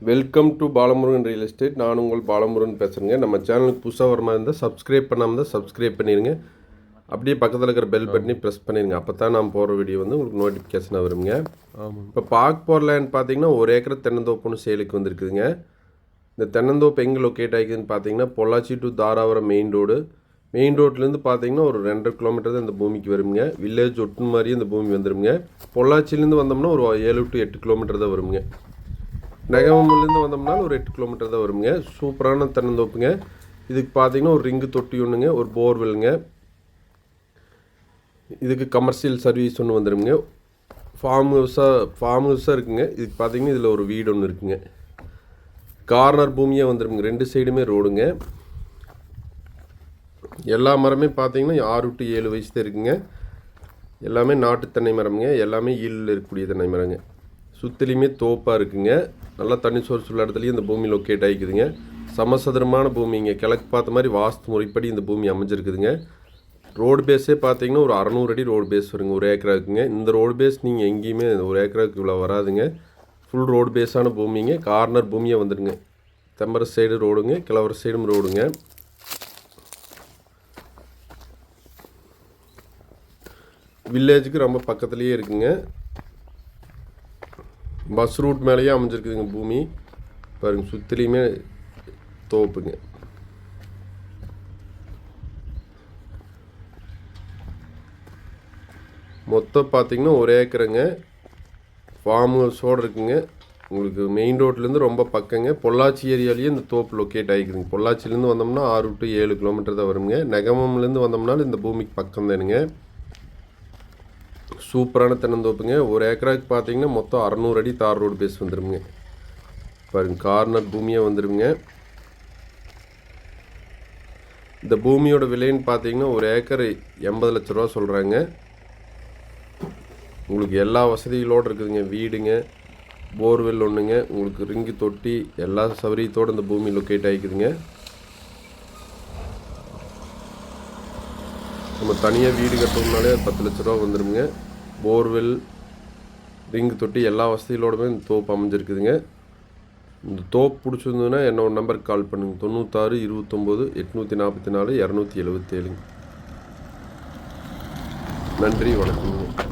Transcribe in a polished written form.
Welcome to Balamurugan real estate. நான் உங்கள் பாலமுருகன் பேசுகிறேங்க. நம்ம சேனலுக்கு புதுசாக வரமா இருந்தால் சப்ஸ்கிரைப் பண்ணாமல் தான் சப்ஸ்கிரைப் பண்ணிடுங்க. அப்படியே பக்கத்தில் இருக்கிற பெல் பட்டனி ப்ரெஸ் பண்ணிடுங்க. அப்போ தான் நான் போகிற வீடியோ வந்து உங்களுக்கு நோட்டிஃபிகேஷனாக வருங்க. இப்போ பார்க்க போகிற லேண்ட் பார்த்தீங்கன்னா 1 ஏக்கர் தென்னந்தோப்புன்னு சேலுக்கு வந்துருக்குதுங்க. இந்த தென்னந்தோப்பு எங்கே லொக்கேட் ஆகிக்குதுன்னு பார்த்தீங்கன்னா பொள்ளாச்சி டு தாராபுரம் மெயின் ரோட்லேருந்து பார்த்தீங்கன்னா ஒரு 2.5 கிலோமீட்டர் தான் இந்த பூமிக்கு வருங்க. வில்லேஜ் ஒட்டு மாதிரியே இந்த பூமி வந்துருங்க. பொள்ளாச்சிலேருந்து வந்தோம்னா ஒரு 7 to 8 கிலோமீட்டர் தான் வருங்க. நெகமம்லேருந்து வந்தோம்னாலும் ஒரு 8 கிலோமீட்டர் தான் வருங்க. சூப்பரான தென்னந்தோப்புங்க. இதுக்கு பார்த்தீங்கன்னா ஒரு ரிங்கு தொட்டி ஒன்றுங்க, ஒரு போர்வெல்லுங்க. இதுக்கு கமர்ஷியல் சர்வீஸ் ஒன்று வந்துடுங்க. ஃபார்ம் ஹவுஸாக இருக்குங்க. இதுக்கு பார்த்தீங்கன்னா இதில் ஒரு வீடு ஒன்று இருக்குங்க. கார்னர் பூமியாக வந்துடுங்க. 2 சைடுமே ரோடுங்க. எல்லா மரமே பார்த்தீங்கன்னா 6 to 7 வயசு தான் இருக்குங்க. எல்லாமே நாட்டு தென்னை மரம்ங்க. எல்லாமே ஈல்ல இருக்கக்கூடிய தென்னை மரங்க. சுற்றிலையுமே தோப்பாக இருக்குங்க. நல்லா தண்ணி சோர்ஸ் உள்ள இடத்துலையும் இந்த பூமி லொக்கேட் ஆகிக்குதுங்க. சமசதுரமான பூமிங்க. கிழக்கு பார்த்த மாதிரி வாஸ்து முறைப்படி இந்த பூமி அமைஞ்சிருக்குதுங்க. ரோடு பேஸே பார்த்தீங்கன்னா ஒரு 600 அடி ரோடு பேஸ் வருங்க. 1 ஏக்கராக்குங்க. இந்த ரோடு பேஸ் நீங்கள் எங்கேயுமே 1 ஏக்கராக்கு இவ்வளோ வராதுங்க. ஃபுல் ரோடு பேஸான பூமிங்க. கார்னர் பூமியாக வந்துடுங்க. தெம்பர சைடு ரோடுங்க, கிழவர சைடும் ரோடுங்க. வில்லேஜுக்கு ரொம்ப பக்கத்துலேயே இருக்குங்க. பஸ் ரூட் மேலேயே அமைஞ்சிருக்குதுங்க பூமி. பாருங்கள், சுற்றிலையுமே தோப்புங்க. மொத்தம் பார்த்தீங்கன்னா 1 ஏக்கருங்க. ஃபார்ம் ஹவுஸோடு இருக்குங்க. உங்களுக்கு மெயின் ரோட்லேருந்து ரொம்ப பக்கங்க. பொள்ளாச்சி ஏரியாலேயே இந்த தோப்பு லொக்கேட் ஆகிக்குதுங்க. பொள்ளாச்சிலேருந்து வந்தோம்னா 6 to 7 கிலோமீட்டர் தான் வருங்க. நெகமம்லேருந்து வந்தோம்னாலும் இந்த பூமிக்கு பக்கம் தானுங்க. சூப்பரான தென்னந்தோப்புங்க. 1 ஏக்கராக்கு பார்த்தீங்கன்னா மொத்தம் 600 அடி தார் ரோடு பேஸ் வந்துடுங்க. பாருங்க, கார்னர் பூமியாக வந்துடுங்க. இந்த பூமியோட விலைன்னு பார்த்தீங்கன்னா 1 ஏக்கர் 80 லட்ச ரூபா சொல்கிறாங்க. உங்களுக்கு எல்லா வசதிகளோடு இருக்குதுங்க. வீடுங்க, போர்வெல் ஒன்றுங்க, உங்களுக்கு ரிங்கு தொட்டி, எல்லா சௌகரியத்தோடு இந்த பூமி லொக்கேட் ஆகிக்குதுங்க. நம்ம தனியாக வீடு கட்டணும்னாலே 10 லட்ச ரூபா வந்துடுங்க. போர்வெல், ரிங்கு தொட்டி எல்லா வசதிகளோடுமே இந்த தோப்பு அமைஞ்சிருக்குதுங்க. இந்த தோப்பு பிடிச்சிருந்ததுன்னா என்னோட நம்பருக்கு கால் பண்ணுங்கள். 96 29 844 277. நன்றி, வணக்கம்.